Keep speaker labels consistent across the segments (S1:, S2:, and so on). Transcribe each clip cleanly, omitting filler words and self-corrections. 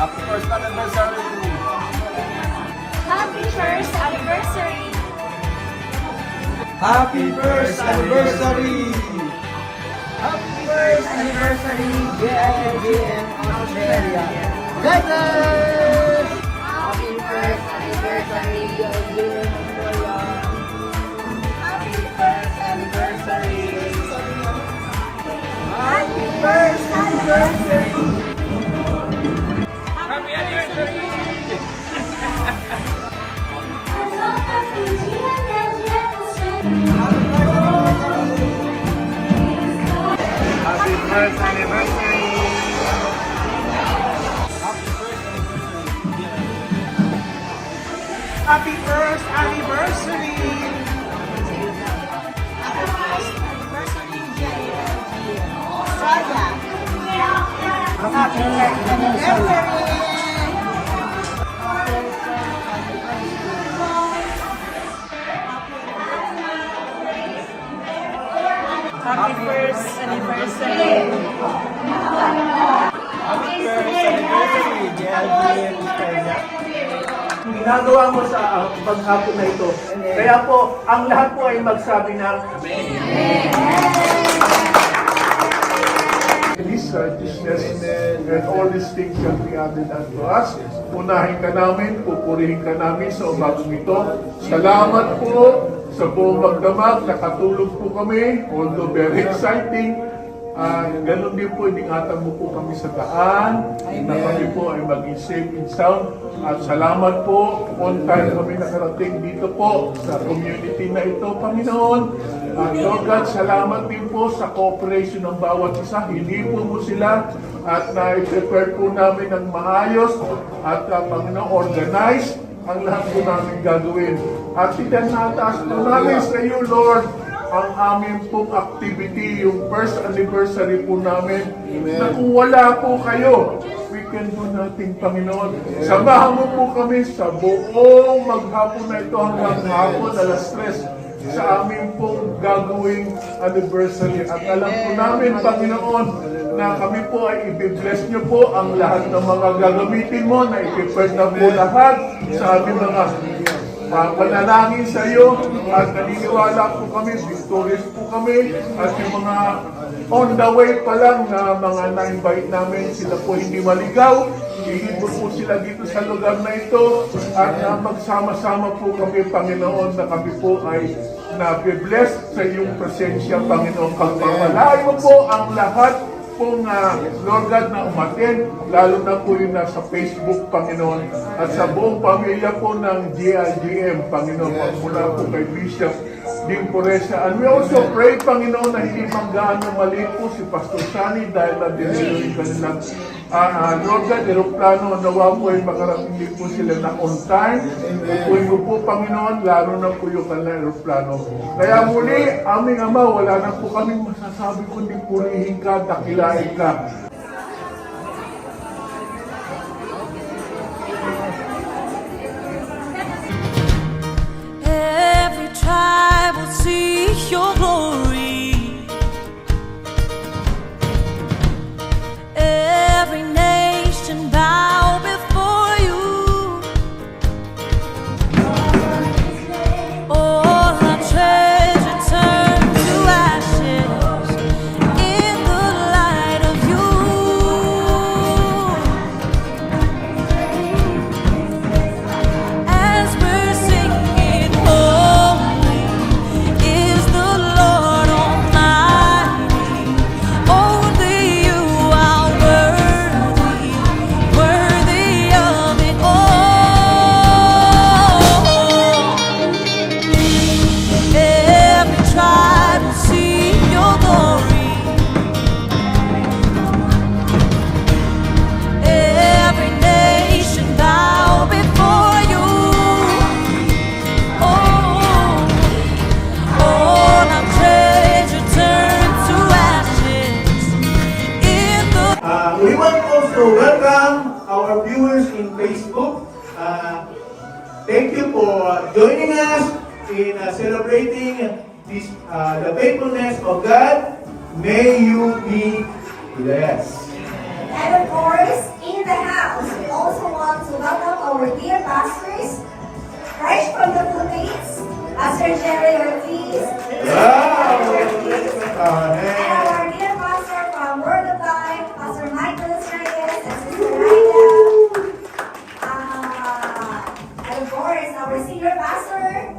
S1: Happy first anniversary!
S2: Happy first anniversary!
S1: Happy first anniversary!
S3: Happy first anniversary, JIGM Australia. Letters!
S2: Happy first anniversary,
S3: JIGM Australia.
S2: Happy first anniversary!
S3: Happy first anniversary!
S1: Happy anniversary! Happy first anniversary!
S3: Happy first anniversary! Happy first anniversary!
S4: Happy first anniversary!
S1: Happy first anniversary! JLGM Australia.
S5: Ginagawa mo sa paghapon na ito. Kaya po, ang lahat po ay magsabi ng This righteousness and all these things shall be added unto us. Unahin ka namin, pupurihin ka namin sa umagong ito. Salamat po sa buong magdamag, nakatulog po kami, although very exciting. Ganun din po, iningatan mo po kami sa daan, na kami po ay maging safe and sound. At salamat po, on time kami nakarating dito po sa community na ito, Panginoon. At Lord God, salamat din po sa cooperation ng bawat isa. Hindi po mo sila at na-prepare po namin ng maayos at Panginoon, organize ang lahat po namin gagawin. At itinataas po namin sa iyo, Lord, ang aming pong activity, yung first anniversary po namin, na kung wala po kayo, we can do nothing, Panginoon. Samahan mo po kami sa buong maghapon na ito hanggang hapon, alas 3, sa aming pong gagawing anniversary. At alam po namin, Panginoon, na kami po ay i-bless niyo po ang lahat ng mga gagamitin mo, na i-prepare na po lahat sa aming mga panalangin sa iyo, at naniniwala po kami, victorious po kami, at yung mga on the way pa lang na mga na-invite namin, sila po hindi maligaw, ihibot po sila dito sa lugar na ito, at magsama-sama po kami, Panginoon, na kami po ay na-bless sa iyong presensya, Panginoon. Pagpapalain mo po ang lahat pong Lord God na umaten, lalo na po yung nasa Facebook, Panginoon, at sa buong pamilya po ng GIGM, Panginoon, mula po kay Bishop Ding Poresa. And we also pray, Panginoon, na hindi manggaano mali po si Pastor Sunny dahil na-deliver yung kanilang Lord God, aeroplano, nawa po ay makarating din po sila na on time. Pupuin mo po, Panginoon, lalo na po yung kanilang aeroplano. Kaya muli, aming Ama, wala na po kaming masasabi kundi purihin ka, dakilain ka.
S6: Every tribe will see your glory. Every nation bow before you. All our treasure turn to ashes in the light of you. As we're singing, holy is the Lord Almighty. Only you are worthy, worthy of it all. Every tribe will see your glory. Every nation bow before you. All our treasure turn to ashes in the
S5: We want also to welcome our viewers in Facebook. Thank you for joining us in celebrating this, the faithfulness of God. May you be blessed.
S2: And of course, in the house, we
S7: our dear pastors, fresh from the Philippines, Pastor Jerry Ortiz, and our dear pastor from Word of Life, Pastor Michael Reyes, and Sister Raida. And of course, our senior pastor,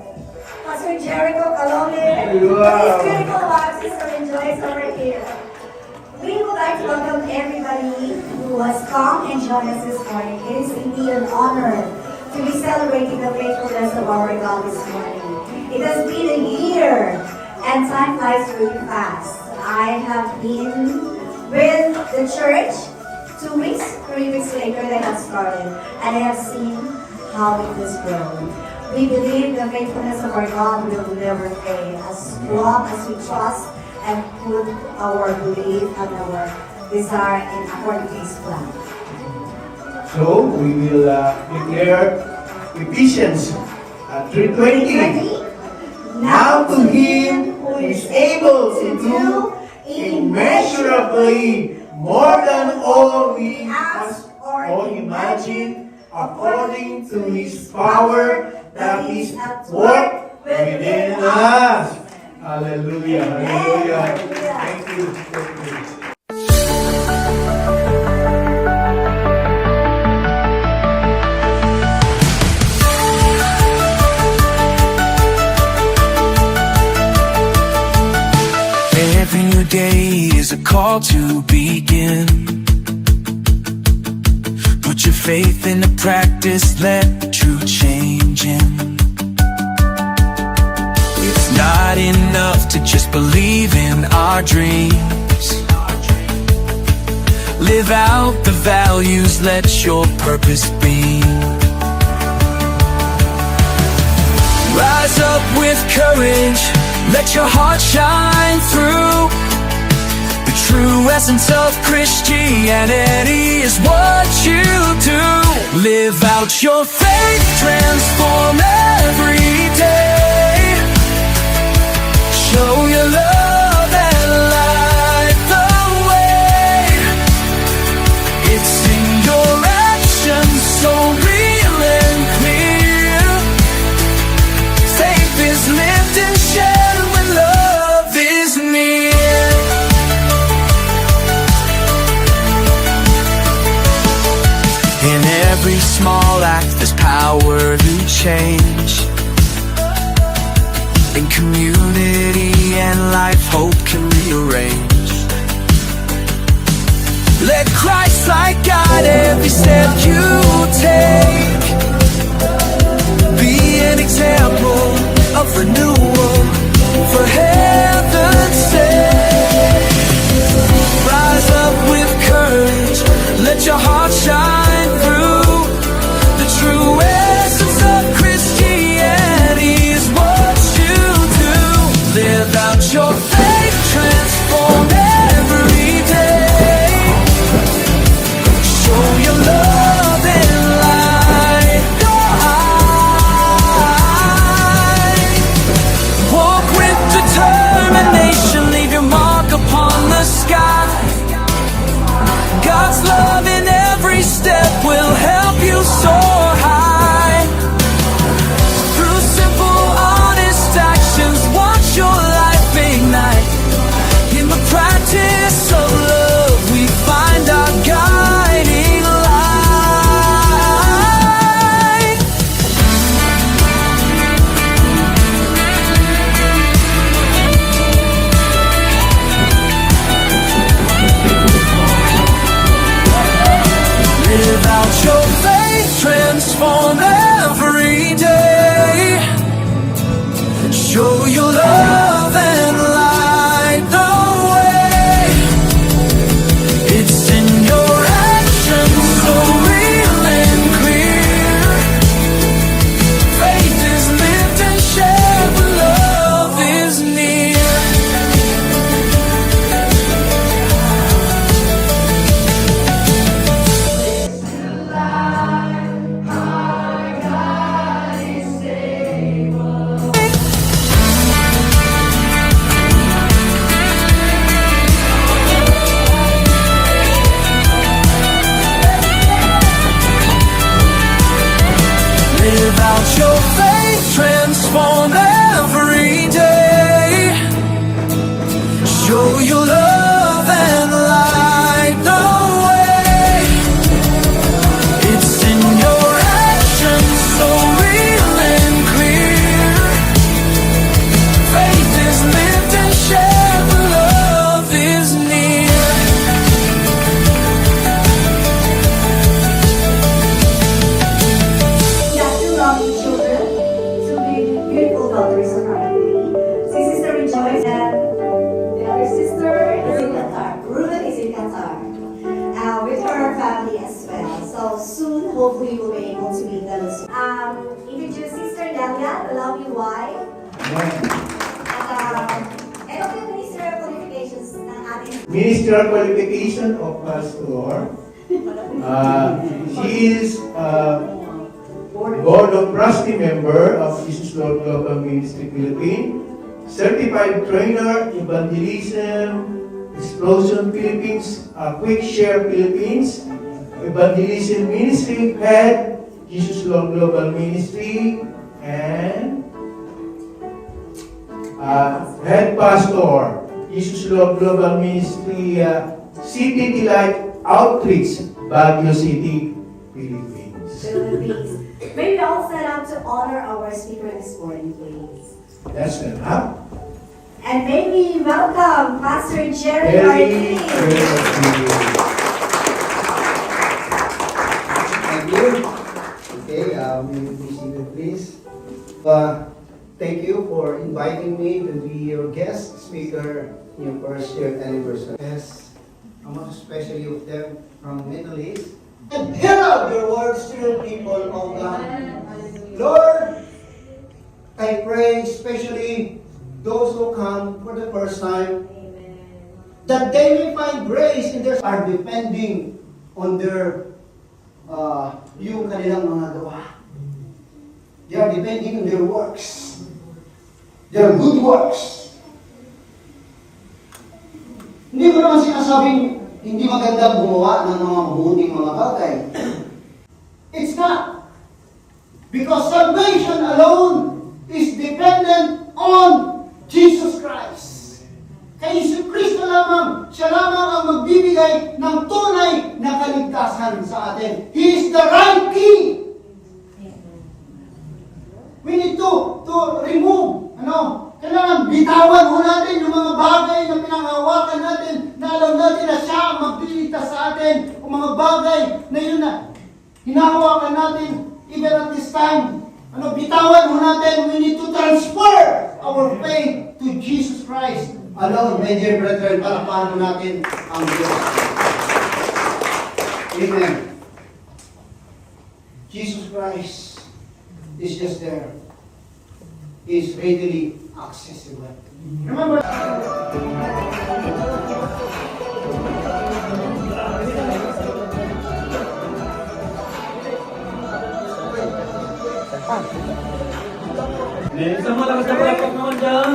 S7: Pastor Jericho Calome, and his beautiful wife, Sister Joyce over here. We would like to welcome everybody who has come and joined us this morning. It is indeed an honor to be celebrating the faithfulness of our God this morning. It has been a year, and time flies really fast. I have been with the church 2 weeks, 3 weeks later they have started, and I have seen how it has grown. We believe the faithfulness of our God will never fade as long as we trust and put our belief and our desire in according to His plan.
S1: So, we will declare Ephesians 3:20. Now to Him who is able to do immeasurably more than all we ask or imagine, according to His power that is at work within us. Hallelujah, hallelujah. Thank you.
S8: Every new day is a call to begin. Put your faith into practice, let true change in. It's not enough to just believe in our dreams. Live out the values, let your purpose be. Rise up with courage, let your heart shine through. The true essence of Christianity is what you do. Live out your faith, transform every day. Show your love and light the way. It's in your actions, so real and clear. Faith is lived and shared when love is near. In every small act there's power to change. In community and life, hope can rearrange. Let Christ light guide every step you take. Be an example of renewal for heaven's sake. Rise up with courage, let your heart shine through. The true essence of Christianity is what you do. Live out your faith, transform every day. Show your love and light your eye. Walk with determination, leave your mark upon the sky. God's love in every step will help you soar high. Through simple, honest actions, watch your life ignite. In the practice of love, we find our guiding light. Live out your faith, transform every day. Show your love and light the way. It's in your actions, so real and clear. Faith is lived and shared when love is near. transform every day. Show your love and light the way. It's in your actions, so real and clear. Faith is lived and shared, love is near.
S7: We have two lovely children, two beautiful daughters of our family. Si Sister Rejoice and the other sister is in Qatar. Ruben is in Qatar. With her family as well. So soon, hopefully, we'll be able to meet them soon. Introduce Sister Delia, the lovely wife. At ito po yung ministerial qualifications ng ating
S1: Ministerial qualification of pastor. She is Board of Trustee member of Jesus Lord Global Ministry Philippines, Certified Trainer, Evangelism, Explosion Philippines, Quick Share Philippines, Evangelism Ministry Head, Jesus Lord Global Ministry, and Head Pastor, Jesus Lord Global Ministry, City Delight Outreach, Baguio City, Philippines.
S7: Philippines. May we all stand up to honor our speaker this morning, please.
S1: That's enough.
S7: And may we welcome Pastor Jerry
S1: Very,
S7: Martinez.
S9: Thank you. Okay, may you be seated, please. Thank you for inviting me to be your guest speaker in your first year anniversary. Yes, most especially of them from Middle East. And hear out your words to your people, O God. Lord, I pray especially those who come for the first time, that they may find grace in their are depending on their yung kanilang mga gawa. They are depending on their works. Their good works. Hindi ko naman sinasabing hindi maganda gumawa ng mga mabuting mga bagay. It's not. Because salvation alone is dependent on Jesus Christ. Kay Yesu Kristo lamang, siya lamang ang magbibigay ng tunay na kaligtasan sa atin. He is the right key. We need to remove, kailangan bitawan ho natin yung mga bagay na pinanghawakan natin, na alam natin na siya ang magliligtas sa atin, o mga bagay na yun na hinahawakan natin, even at this time. Bitawan ho natin, we need to transfer our faith to Jesus Christ. My dear brethren, palakpahan natin ang Diyos. Amen. Jesus Christ is just there. He is readily accessible. Remember?
S3: Isang malakas na palakpak naman dyan.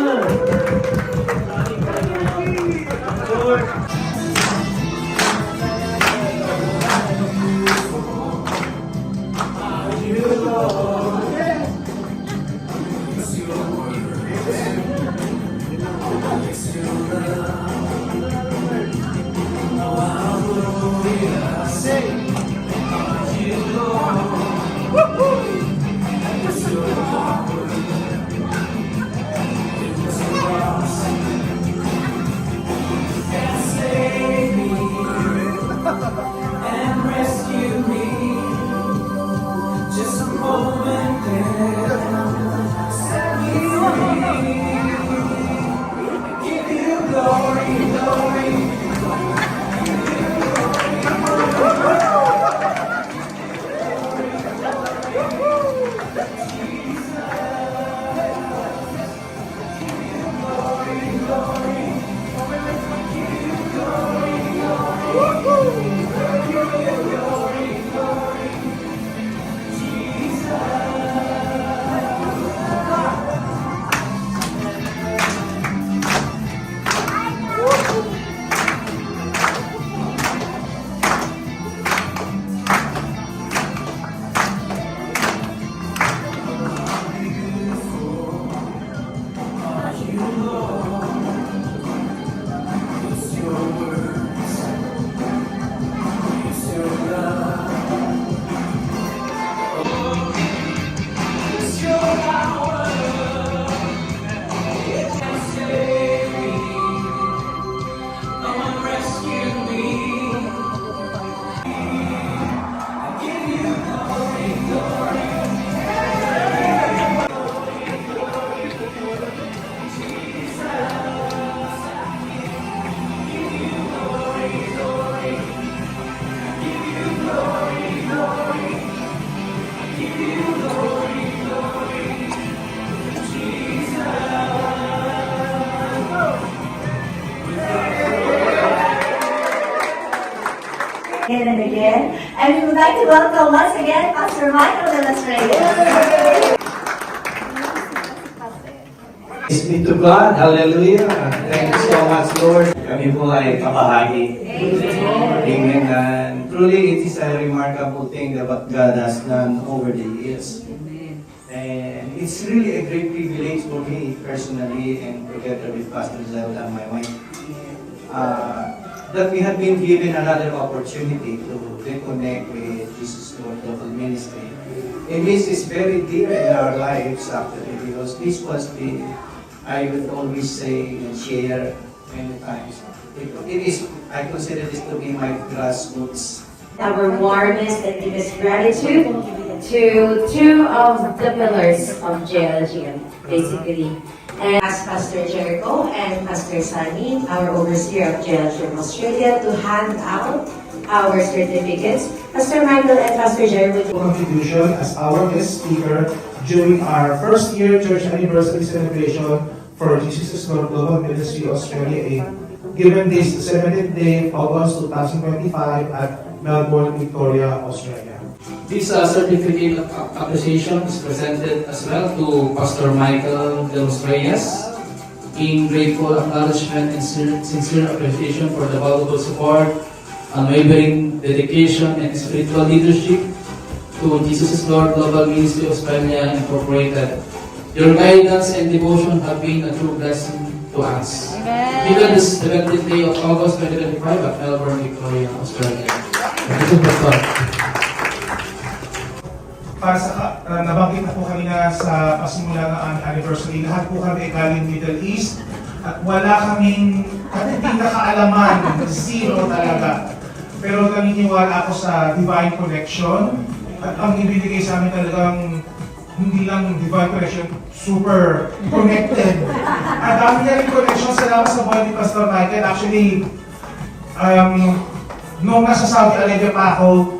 S7: And we would like to welcome once again Pastor Michael de los Reyes.
S1: Praise be to God. Hallelujah. Thank you so much, Lord. Kami po ay kabahagi. Amen. And truly, it is a remarkable thing that what God has done over the years. And it's really a great privilege for me personally and together with Pastor Zelda and my wife that we have been given another opportunity to reconnect with Jesus Lord Global Ministry. And this is very deep in our lives actually because this was the, I would always say and share many times. I consider this to be my grassroots.
S10: Our warmest and deepest gratitude to two of the pillars of JLGM, basically. And as Pastor Jericho and Pastor Sunny, our overseer of JLGM Australia, to hand out our certificates. Pastor Michael and Pastor Jerry will
S1: Contribution as our guest speaker during our first year church anniversary celebration for Jesus Lord Global Ministry Australia Inc. Given this 17th day of August 2025 at Melbourne, Victoria, Australia.
S3: This certificate of appreciation is presented as well to Pastor Michael de los Reyes in grateful acknowledgement and sincere appreciation for the valuable support, unwavering dedication, and spiritual leadership to Jesus Lord Global Ministry Australia Incorporated. Your guidance and devotion have been a true blessing to us. Given the 17th day of August 2025 at Melbourne, Victoria, Australia. Thank you, Pastor.
S1: Nabanggit na po kanina sa pasimula ng aming anniversary, lahat po kami galing Middle East at wala kaming kaalaman, zero talaga. Pero naniniwala ako sa divine connection at ang ibinigay sa amin talagang hindi lang divine connection, super connected. At dami na rin connection salamat sa buhay ni Pastor Michael. Actually, nung nasa Saudi Arabia pa ako,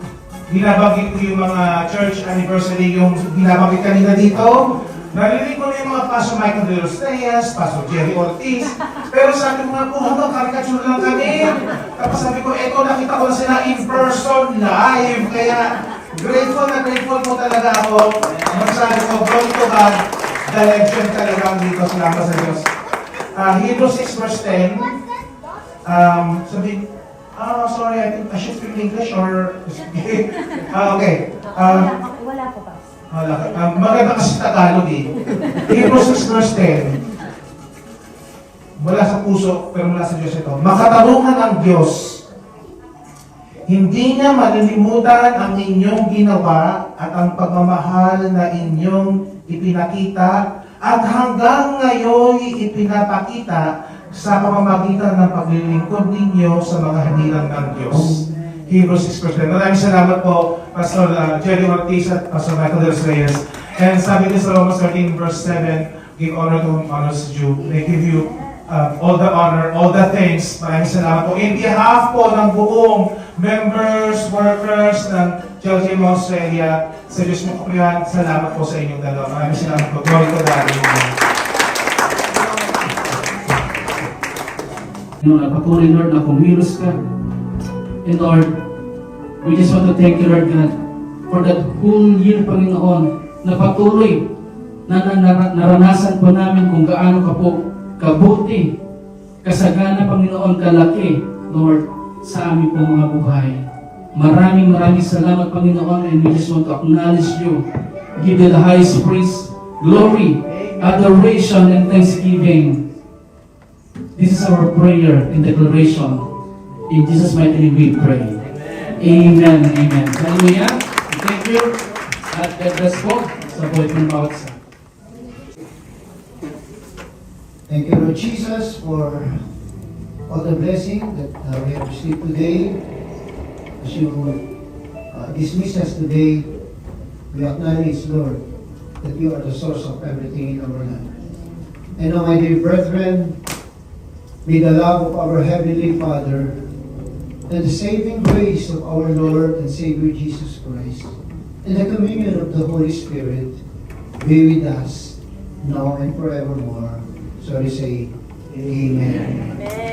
S1: binabanggit ko yung mga church anniversary, yung binabanggit kanina dito. Narinig ko na yung mga Pastor Michael de los Reyes, Pastor Jerry Ortiz. Pero sabi ko nga po, hanggang caricature lang kami. Tapos sabi ko, eto nakita ko na sila in person, live. Kaya grateful po talaga ako. Magsabi ko, glory to God, the legend talagang dito. Salamat sa Diyos. Hebrews 6 verse 10. Sabi, sorry, I think I should speak English or... okay.
S7: Wala po pa.
S1: Maganda kasi Tagalog eh. Hebrews 6 verse 10. Mula sa puso, pero mula sa Diyos ito. Makatarungan ang Diyos. Hindi niya malilimutan ang inyong ginawa at ang pagmamahal na inyong ipinakita at hanggang ngayon ipinapakita sa pamamagitan ng paglilingkod ninyo sa mga hadiran ng Diyos. Hebrews 6%. Maraming salamat po, Pastor Jerry Ortiz at Pastor Michael de los Reyes. And sabi din sa Romans 13 verse 7, give honor to whom honor is due. They give you all the honor, all the thanks. Maraming salamat po. In behalf po ng buong members, workers ng JLGM Australia, sa Diyos mo kaprihan, salamat po sa inyong dalawa. Maraming salamat po. Glory to God.
S3: Patuloy, Lord, na kumilos ka. And Lord, we just want to thank you, Lord God, for that whole year, Panginoon, na patuloy na naranasan po namin kung gaano ka po kabuti, kasagana, Panginoon, kalaki, Lord, sa aming po mga buhay. Maraming salamat, Panginoon, and we just want to acknowledge you, give you the highest praise, glory, adoration, and thanksgiving. This is our prayer and declaration. In Jesus' mighty name we pray. Amen. Amen. Hallelujah. Thank you. At God bless po sa buhay ng bawat isa.
S9: Thank you, Lord Jesus, for all the blessing that we have received today. As you dismiss us today, we acknowledge, Lord, that you are the source of everything in our life. And now, my dear brethren, may the love of our Heavenly Father and the saving grace of our Lord and Savior Jesus Christ and the communion of the Holy Spirit be with us now and forevermore. So we say, Amen.
S7: Amen.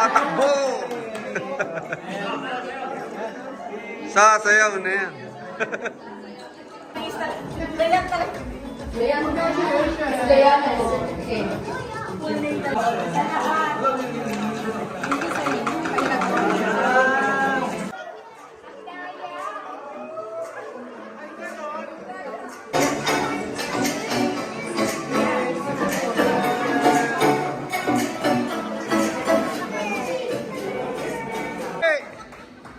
S11: Tatakbo! Sasayaw na yan. Hey!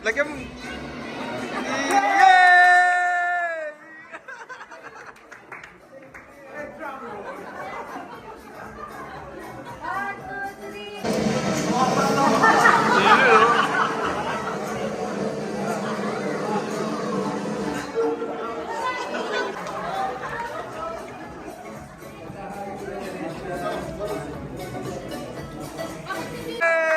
S11: Lagyan mo. Yay!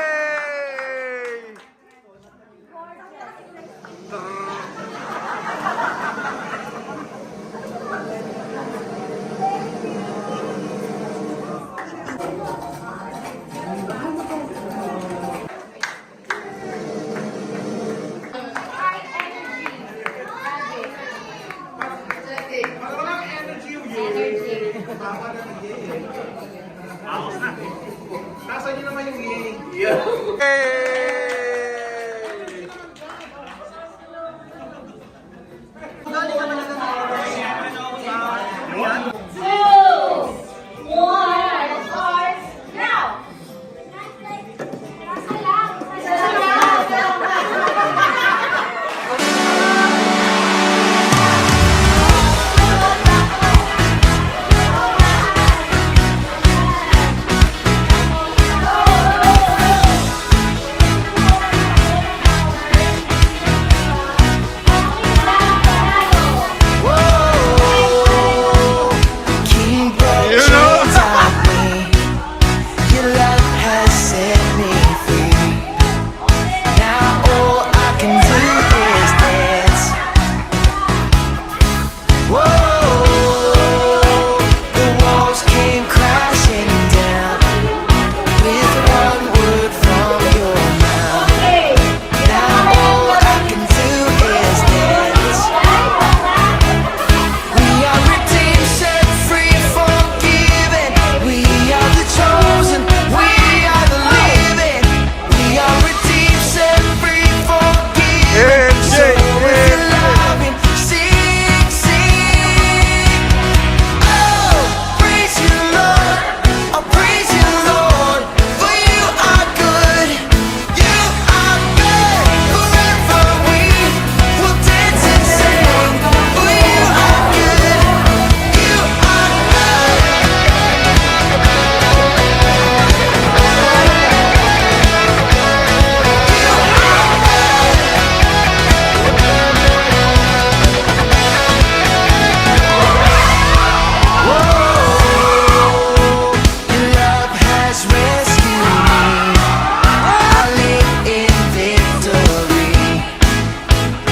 S11: Yay! Yay!
S8: Your love has set me free. Now all I can do is dance. Whoa, the walls came crashing down with one word from your mouth. Now all I can do is dance. We are redeemed, set free, forgiven. We are the chosen. We are the living. We are redeemed, set free, forgiven. So if you love Him, sing, sing. Oh, praise you, Lord. Oh, praise you, Lord. For you are good. You are good. Forever we will dance and sing. For you are good. You are Your love has rescued me. I live in victory.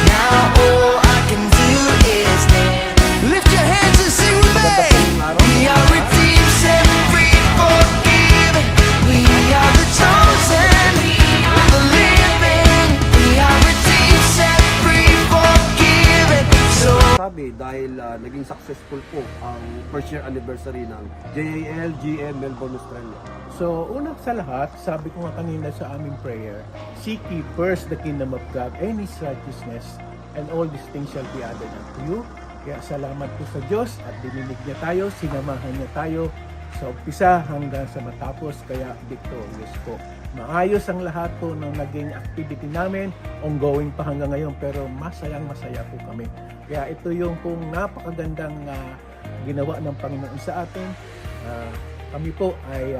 S8: Now all I can do is dance. Lift your hands and sing with me. We are redeemed, set free, forgiven. We are the chosen, the living. We are redeemed, set free, forgiven. So
S11: Sabi dahil naging successful po ang first year anniversary ng JAL GM Melbourne, Australia.
S5: So, unang sa lahat, sabi ko nga kanina sa aming prayer, seek ye first the kingdom of God and His righteousness, and all these things shall be added unto you. Kaya salamat po sa Diyos at dininig niya tayo, sinamahan niya tayo sa umpisa hanggang sa matapos, kaya victorious po. Maayos ang lahat po ng naging activity namin, ongoing pa hanggang ngayon, pero masayang masaya po kami. Kaya ito yung pong napakagandang ginawa ng Panginoon sa atin. Kami po ay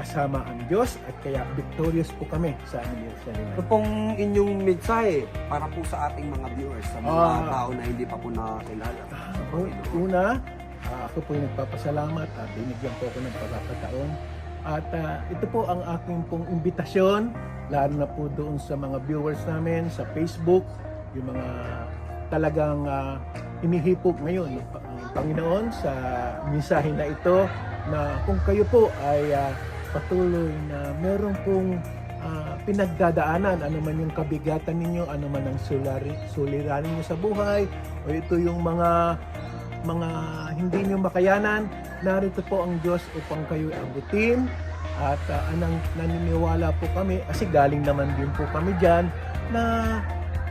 S5: kasama ang Diyos at kaya victorious po kami sa anniversary.
S11: Ito pong inyong mensahe para po sa ating mga viewers, sa mga tao na hindi pa po nakakilala.
S5: Una, ako po yung nagpapasalamat at binigyan po ako ng pagkakataon. At ito po ang aking pong imbitasyon, lalo na po doon sa mga viewers namin sa Facebook, yung mga talagang inihipog ngayon ang Panginoon sa mensahe na ito, na kung kayo po ay patuloy na meron pong pinagdadaanan, ano man yung kabigatan ninyo, ano man ang suliranin nyo sa buhay, o ito yung mga hindi nyo makayanan, narito po ang Diyos upang kayo abutin. At naniniwala po kami, kasi galing naman din po kami dyan, na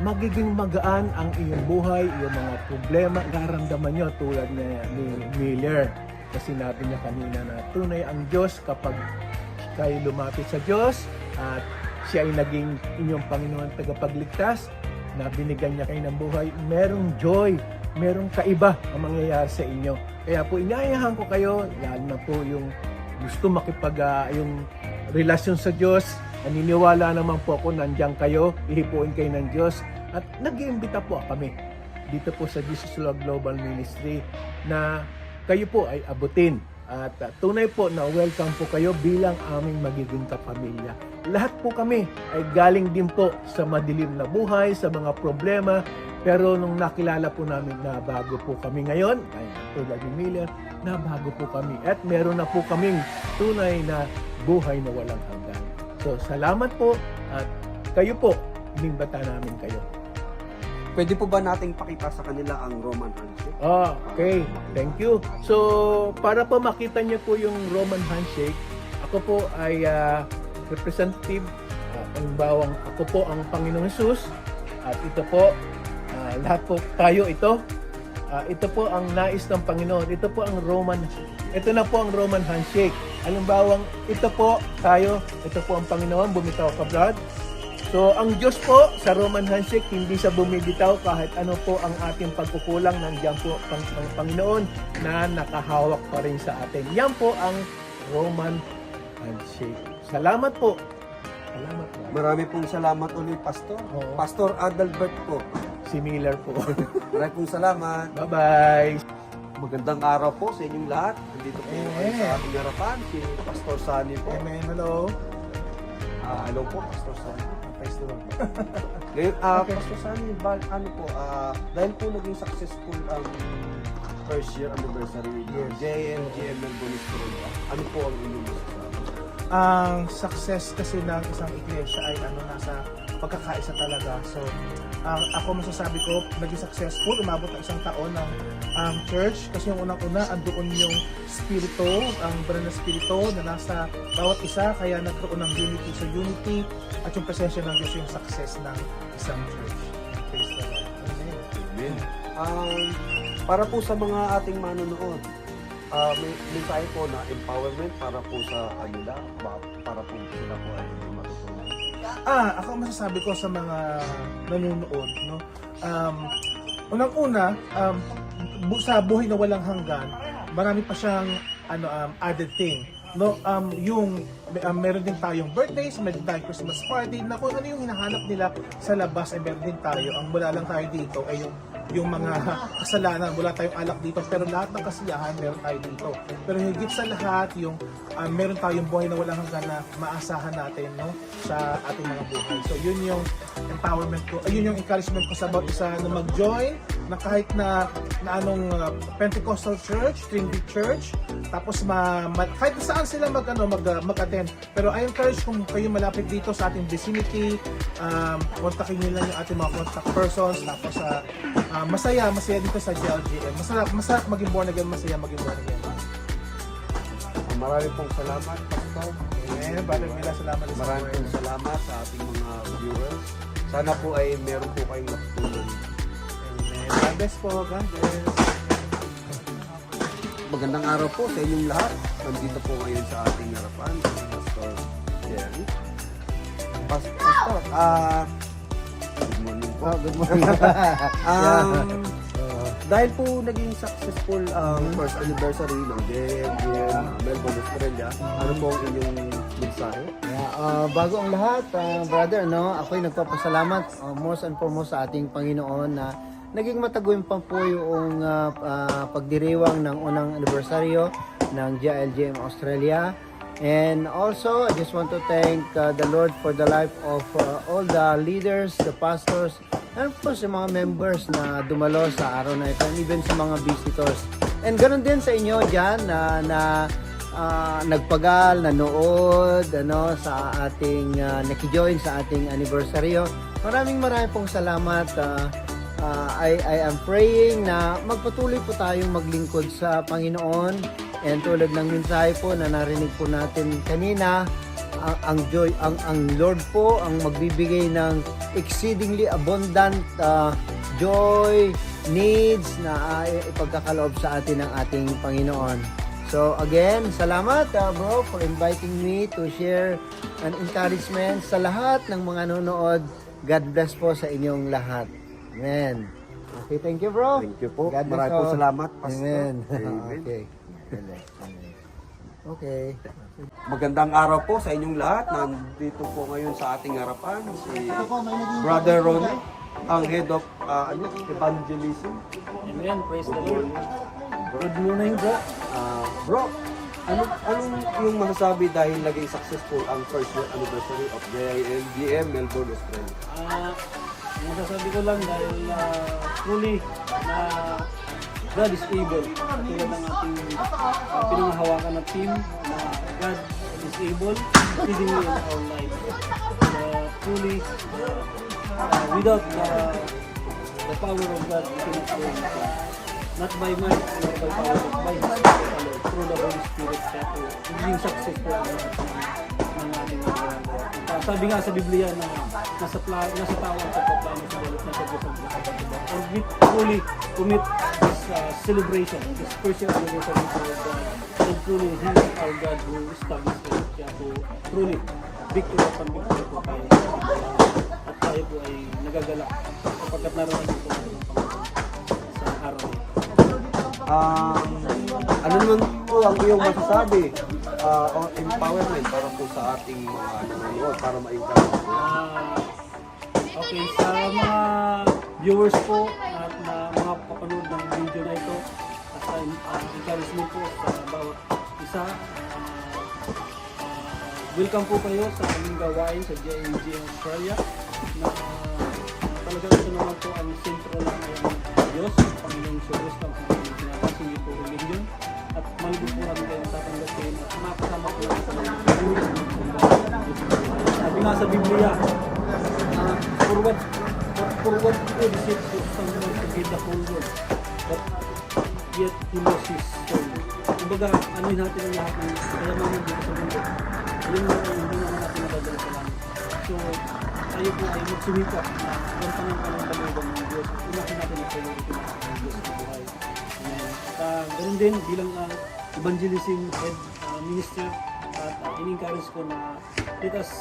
S5: magiging magaan ang iyong buhay, iyong mga problema, nararamdaman nyo tulad ni Miller. Kasi sinabi niya kanina na tunay ang Diyos kapag kayo lumapit sa Diyos at siya ay naging inyong Panginoon tagapagligtas, na binigyan niya kayo ng buhay, merong joy, merong kaiba ang mangyayari sa inyo. Kaya po inaayahan ko kayo, lalo na po yung gusto yung relasyon sa Diyos, naniniwala naman po ako nandiyan kayo, ihipuin kayo ng Diyos, at nag-iimbita po kami dito po sa Jesus Love Global Ministry na kayo po ay abutin. At tunay po na welcome po kayo bilang aming magiging kapamilya. Lahat po kami ay galing din po sa madilim na buhay, sa mga problema, pero nung nakilala po namin na bago po kami ngayon, ay tulad ni Miller, na bago po kami. At meron na po kaming tunay na buhay na walang hanggan. So salamat po at kayo po, inimbata namin kayo.
S11: Pwede po ba nating pakita sa kanila ang Roman handshake?
S5: Okay, thank you. So, para po makita niyo po yung Roman handshake, ako po ay representative, bawang ako po ang Panginoong Hesus, at ito po, lahat po tayo ito. Ito po ang nais ng Panginoon. Ito po ang ito na po ang Roman handshake. Alimbawang, ito po tayo, ito po ang Panginoon, bumitaw ka blood. So, ang Diyos po sa Roman handshake, hindi siya bumibitaw kahit ano po ang ating pagkukulang, nandiyan po ang Panginoon na nakahawak pa rin sa atin. Yan po ang Roman handshake. Salamat po. Salamat po.
S11: Marami pong salamat ulit, Pastor.
S5: Oo.
S11: Pastor Adalbert po.
S5: Si Miller po.
S11: Marami pong salamat.
S5: Bye-bye.
S11: Magandang araw po sa inyong lahat. Nandito po kayo sa ating harapan, si Pastor Sunny po.
S5: Amen. Hello.
S11: Hello po, Pastor Sunny.
S5: Praise the Lord.
S11: Ngayon, Pastor Sunny, dahil po naging successful ang first year anniversary ng JLGM Melbourne Australia, ano po ang inyong masasabi?
S12: Ang success kasi ng isang iglesia ay nasa pagkakaisa talaga. So, ako masasabi ko, naging successful, umabot ng isang taon ng church. Kasi yung unang-una, andoon yung spirito, ang banal na spirito na nasa bawat isa, kaya nagkaroon ng unity. So, unity at yung presensya ng Diyos yung success ng isang church. Praise the Lord.
S11: Amen. Para po sa mga ating manonood, may tayo po na empowerment para po sa kanila, para po sila po ay matutunan.
S12: Ako masasabi ko sa mga nanonood, no? Unang-una, sa buhay na walang hanggan, marami pa siyang added thing, no? Meron din tayong birthdays, meron din tayong Christmas party, na kung ano yung hinahanap nila sa labas ay meron din tayo. Ang wala lang tayo dito ay yung mga kasalanan, wala tayong alak dito, pero lahat ng kasiyahan meron tayo dito. Pero higit sa lahat, yung meron tayong buhay na walang hanggan na maasahan natin, no, sa ating mga buhay. So yun yung empowerment ko, yun yung encouragement ko sa bawat isa na mag-join, na kahit na anong Pentecostal Church, Trinity Church, tapos kahit saan sila mag-attend. Pero I encourage kung kayo malapit dito sa ating vicinity, kontakin nyo lang yung ating mga contact persons, tapos masaya dito sa JLGM. Masarap maging born again, masaya maging born again.
S11: Maraming pong salamat, Pastor.
S12: Amen. Brother Mila, salamat.
S11: Maraming pong salamat sa ating mga viewers. Sana po ay meron po kayong natutunan.
S12: Amen. God bless po. God bless.
S11: Magandang araw po sa inyong lahat. Nandito po ngayon sa ating harapan, Pastor Jerry. Pastor, good morning po.
S9: Good morning.
S11: Dahil po naging successful ang first anniversary ng JLGM Melbourne, Australia, ano po ang inyong mensahe?
S9: Bago ang lahat, brother, ako'y nagpapasalamat most and foremost sa ating Panginoon na naging mataguyod pa po yung pagdiriwang ng unang anibersaryo ng JLGM Australia. And also, I just want to thank the Lord for the life of all the leaders, the pastors, and of course, yung mga members na dumalo sa araw na ito, and even sa mga visitors. And ganoon din sa inyo dyan na nagpagal, nanood, sa ating nakijoin sa ating anibersaryo. Maraming pong salamat. I am praying na magpatuloy po tayong maglingkod sa Panginoon. And tulad ng mensahe po na narinig po natin kanina, ang joy, ang Lord po ang magbibigay ng exceedingly abundant joy, needs na ipagkakaloob sa atin ng ating Panginoon. So again, salamat bro for inviting me to share an encouragement sa lahat ng mga nanonood. God bless po sa inyong lahat. Amen. Okay, thank you bro.
S11: Thank you po.
S9: God bless
S11: Maraming po
S9: all.
S11: salamat, Pastor.
S9: Amen.
S11: Amen.
S9: Okay. Okay.
S11: Magandang araw po sa inyong lahat. Nandito po ngayon sa ating harapan si Brother Ronnie, ang head of evangelism.
S3: Amen. Praise the Lord. Good morning, bro.
S11: Bro, anong yung masasabi dahil naging successful ang first year anniversary of JILGM Melbourne, Australia?
S3: Masasabi ko lang dahil truly na God is able. Tulad ng ating pinanghahawakan na team na God is able exceedingly in our life. Truly, without the power of God, we cannot do anything. Not by might, not by power, but by His Spirit alone, through the Holy Spirit, kaya po, maging successful ang lahat ng ating ginagawa. Sabi nga sa Biblia na nasa tao ang pagpaplano sa dalit na Diyos ang pinakabagod. And we truly commit this celebration, this first year anniversary to God. And truly, He is our God who established it. Kaya po, truly, victory upon victory po tayo. At tayo po ay nagagalak kapagkat nararamdaman po natin ang Panginoon sa araw na ito.
S11: Ano naman po ang iyong masasabi o empowerment para po sa ating nanonood para ma-encourage po?
S3: Okay, sa mga viewers po at na mga papanood ng video na ito, at encouragement po sa bawat isa, welcome po kayo sa aming gawain sa JILGM Australia na talagang ito naman po ang sentro lang ng Diyos, Panginoong Jesus ng aming pinapasing ito religion at malibig po namin kayong tatanggapin at makasama po namin sa mga viewers ng sabi nga sa Biblia, for what good is it for someone to gain the whole world, but yet he lost his soul. Kumbaga, anuhin natin ang lahat ng kayamanan dito sa mundo. Yun ang hindi naman natin nadadala sa langit. So, tayo po ay magsumikap na gantangan ka ng kalooban ng Diyos. Unahin natin ang priority ng Diyos sa buhay. At ganun din, bilang evangelism head minister, at in-encourage ko na let us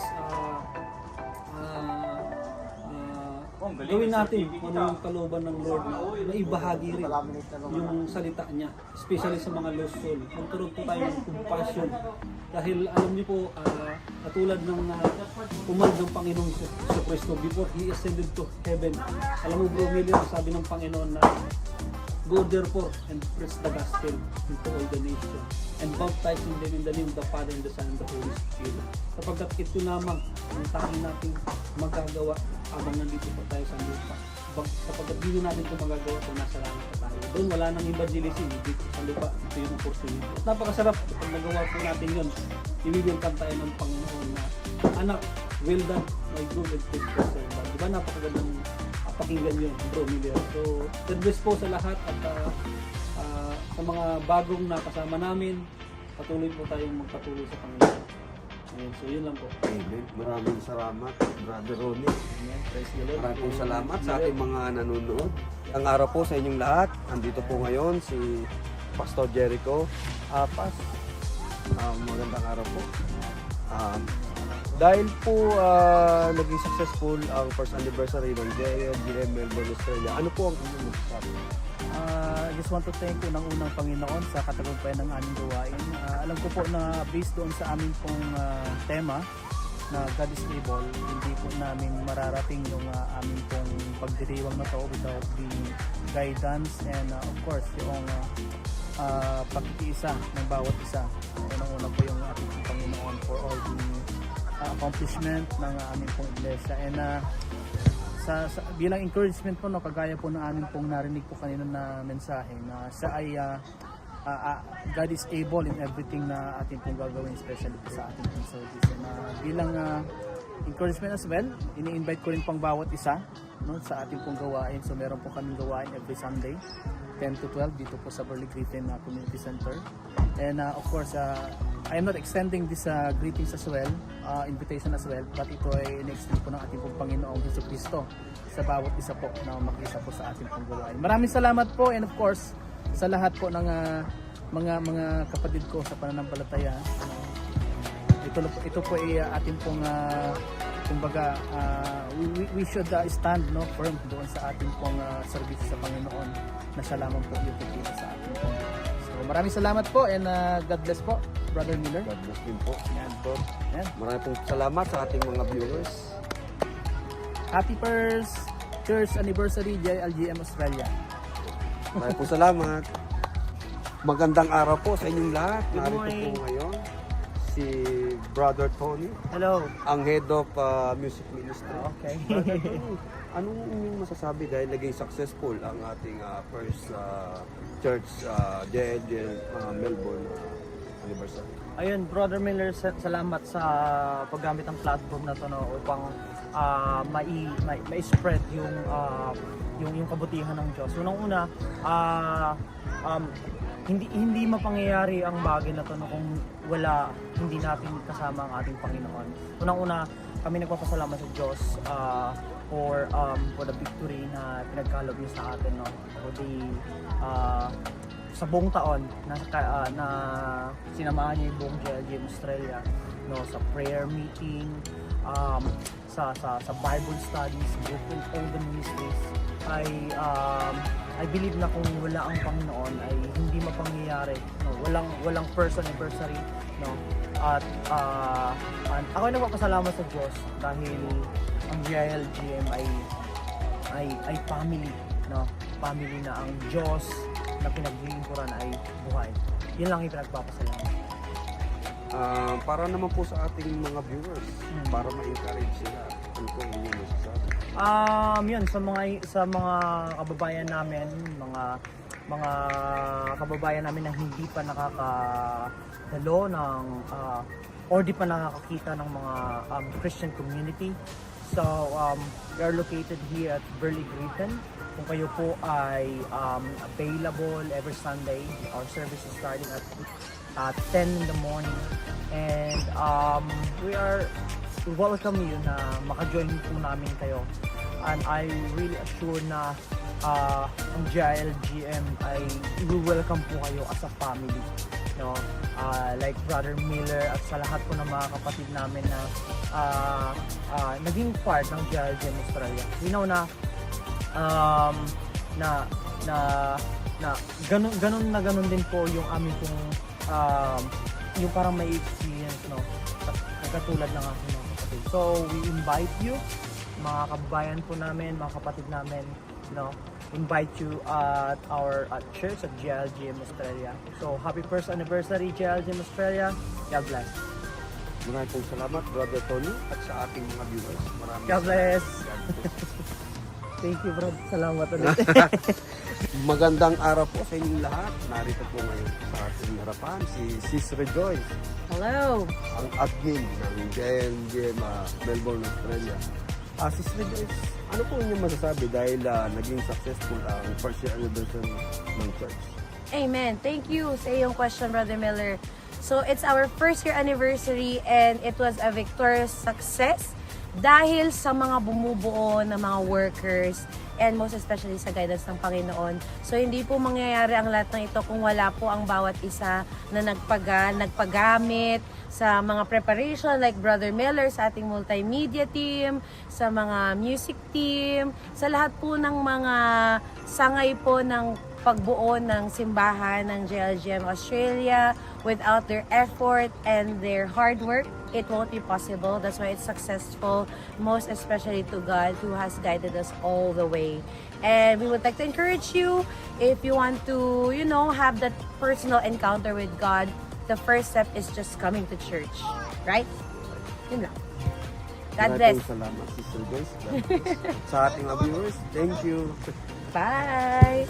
S3: gawin natin kung ano yung kalooban ng Lord na maibahagi rin yung salita niya, especially sa mga lost soul. Magkaroon po tayo ng compassion dahil alam niyo po, katulad ng umad ng Panginoong Kristo before He ascended to heaven. Alam mo bro, Million, sabi ng Panginoon na go therefore and preach the gospel into all the nations and baptizing them in the name of the Father and the Son and the Holy Spirit. Sapagkat ito lamang ang tanging nating magagawa habang nandito pa tayo sa lupa. Sapagkat hindi natin ito magagawa kung nasa langit pa tayo. Doon wala nang evangelism, dito sa lupa, ito yung opportunity. At napakasarap kung nagawa po natin yun. I-welcome tayo ng Panginoon na, anak, well done, my good and faithful servant. Diba napakagandang pakinggan yun, bro, Million. So, God bless po sa lahat at sa mga bagong nakasama namin, patuloy po tayong magpatuloy sa Panginoon. Ayan, so yun lang po.
S11: Amen. Maraming salamat, Brother Ronnie.
S3: Amen. Praise the Lord.
S11: Maraming salamat sa ating mga nanonood. Ang araw po sa inyong lahat. Andito po ngayon si Pastor Jericho Apas. Magandang araw po. Dahil po naging successful ang first anniversary ng JILGM Melbourne, Australia, ano po ang inyong masasabi?
S13: I just want to thank unang-unang Panginoon sa katagumpayan ng aming gawain. Alam ko po na based doon sa aming pong tema na God is able, hindi po namin mararating yung aming pong pagdiriwang na to without the guidance and of course yung pagkikiisa ng bawat isa. Unang-una po yung ating Panginoon for all the accomplishment ng aming pong iglesia. And bilang encouragement po, no, kagaya po ng amin pong narinig po kanina na mensahe na siya ay God is able in everything na ating pong gagawin, especially po sa ating pong service. And, bilang encouragement as well, ini-invite ko rin pang bawat isa, no, sa ating pong gawain. So meron po kaming gawain every Sunday, 10 to 12 dito po sa Burley Griffin Community Center. And of course, I am not extending this greetings as well, invitation as well, but ito ay in-extend po ng ating pong Panginoong Jesucristo sa bawat isa po na mag-isa po sa ating pong gawain. Maraming salamat po, and of course sa lahat po ng mga kapatid ko sa pananampalataya. Ito po ay ating pong kumbaga we should stand firm doon sa ating pong service sa Panginoon, na siya lamang po yung pipili sa ating pong. So maraming salamat po, and God bless po, Brother Miller.
S11: God bless din po.
S13: Yan po. Yan.
S11: Maraming pong salamat sa ating mga viewers.
S13: Happy first church anniversary JLGM Australia.
S11: Maraming pong salamat. Magandang araw po sa inyong lahat. Narito
S13: morning.
S11: po ngayon si Brother Tony,
S13: Hello.
S11: ang head of music ministry.
S13: Okay.
S11: Brother Tony, anong inyong masasabi dahil naging successful ang ating first church JLGM Melbourne anniversary?
S4: Ayun, Brother Miller, salamat sa paggamit ng platform na to, no, upang mai-spread yung kabutihan ng Diyos. Unang-una, hindi mapangyayari ang bagay na to, no, kung hindi natin kasama ang ating Panginoon. Unang-una, kami nagpapasalamat sa Diyos for the victory na pinagkaloob niya sa atin, no, sa buong taon na sinamahan niya yung buong JLGM Australia, no, sa prayer meeting, sa Bible studies, different all the ministries. I believe na kung wala ang Panginoon ay hindi mapangyayari, no, walang first anniversary, no. At ako ay nagpapasalamat sa Diyos dahil ang JLGM ay family, no, family na ang Diyos na pinaglilingkuran ay buhay. Yun lang yung pinagpapasalamat.
S11: Para naman po sa ating mga viewers, para ma-encourage sila, ano po yung inyong masasabi?
S4: Yun, sa mga kababayan namin, mga kababayan namin na hindi pa nakakadalo ng or di pa nakakakita ng mga Christian community. So we are located here at Burley Griffin. Kung kayo po ay available every Sunday, our service is starting at 10 in the morning, and we welcome you na maka-join po namin kayo, and I really assure na ang JLGM ay i-welcome po kayo as a family, no, like Brother Miller at sa lahat po ng mga kapatid namin na naging part ng JLGM Australia. We know na ganun din po yung amin pong yung parang may experience, no, katulad ng aking mga kapatid. So we invite you, mga kababayan po namin, mga kapatid namin, no, invite you at our church at JLGM Australia. So happy first anniversary JLGM Australia. God bless.
S11: Maraming pong salamat, Brother Tony, at sa ating mga viewers. Maraming
S4: God bless. Thank you, bro. Salamat ulit.
S11: Magandang araw po sa inyong lahat. Narito po ngayon sa ating harapan si Sis Rejoice.
S10: Hello.
S11: Ang admin ng JLGM Melbourne, Australia. Sis Rejoice, ano po inyong masasabi dahil naging successful ang first year anniversary ng church?
S10: Amen. Thank you sa iyong question, Brother Miller. So it's our first year anniversary and it was a victorious success dahil sa mga bumubuo na mga workers and most especially sa guidance ng Panginoon. So hindi po mangyayari ang lahat ng ito kung wala po ang bawat isa na nagpagamit sa mga preparation like Brother Miller sa ating multimedia team, sa mga music team, sa lahat po ng mga sangay po ng pagbuo ng simbahan ng JLGM Australia. Without their effort and their hard work, it won't be possible. That's why it's successful, most especially to God who has guided us all the way. And we would like to encourage you, if you want to, have that personal encounter with God, the first step is just coming to church. Right? Yun lang. God bless.
S11: Maraming salamat, Sister Joyce. Sa ating mga viewers, thank you.
S10: Bye!